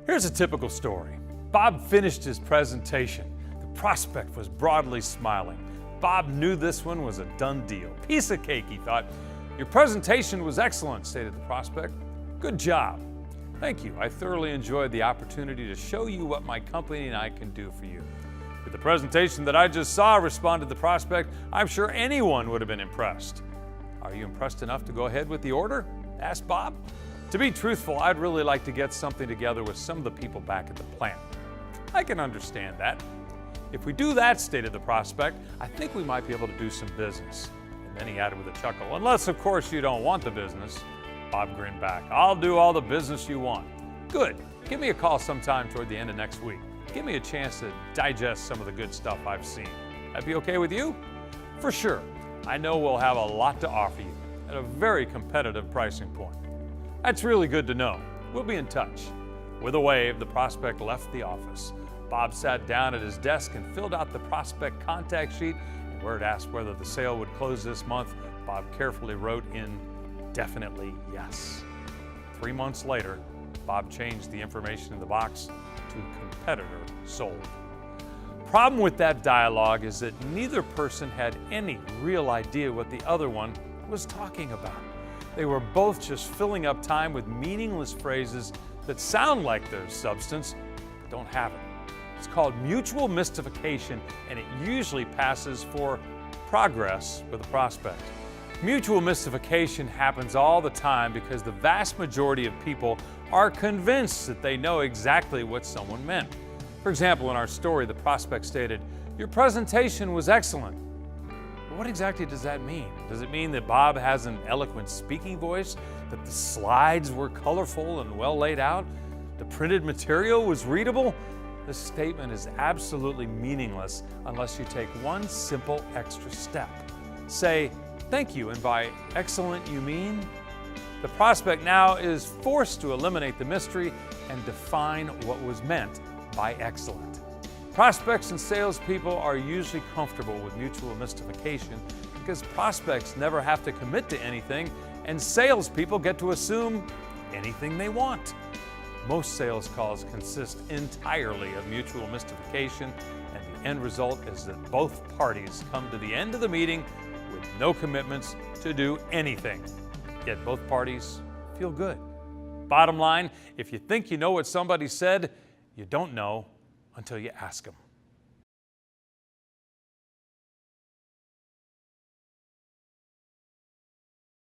Here's a typical story. Bob finished his presentation. The prospect was broadly smiling. Bob knew this one was a done deal. Piece of cake, he thought. "Your presentation was excellent," stated the prospect. "Good job." "Thank you. I thoroughly enjoyed the opportunity to show you what my company and I can do for you." "With the presentation that I just saw," responded the prospect, "I'm sure anyone would have been impressed." "Are you impressed enough to go ahead with the order?" asked Bob. "To be truthful, I'd really like to get something together with some of the people back at the plant." "I can understand that." "If we do that," stated the prospect, "I think we might be able to do some business." And then he added with a chuckle, "Unless, of course, you don't want the business." Bob grinned back. "I'll do all the business you want." "Good. Give me a call sometime toward the end of next week. Give me a chance to digest some of the good stuff I've seen. That be okay with you?" "For sure. I know we'll have a lot to offer you at a very competitive pricing point." "That's really good to know. We'll be in touch." With a wave, the prospect left the office. Bob sat down at his desk and filled out the prospect contact sheet, and where it asked whether the sale would close this month, Bob carefully wrote in, "Definitely yes." 3 months later, Bob changed the information in the box to "competitor sold." Problem with that dialogue is that neither person had any real idea what the other one was talking about. They were both just filling up time with meaningless phrases that sound like there's substance, but don't have it. It's called mutual mystification, and it usually passes for progress with a prospect. Mutual mystification happens all the time because the vast majority of people are convinced that they know exactly what someone meant. For example, in our story, the prospect stated, "Your presentation was excellent." But what exactly does that mean? Does it mean that Bob has an eloquent speaking voice, that the slides were colorful and well laid out, the printed material was readable? This statement is absolutely meaningless unless you take one simple extra step. Say, "Thank you," and by excellent you mean? The prospect now is forced to eliminate the mystery and define what was meant by excellent. Prospects and salespeople are usually comfortable with mutual mystification because prospects never have to commit to anything, and salespeople get to assume anything they want. Most sales calls consist entirely of mutual mystification, and the end result is that both parties come to the end of the meeting with no commitments to do anything. Yet both parties feel good. Bottom line, if you think you know what somebody said, you don't know until you ask them.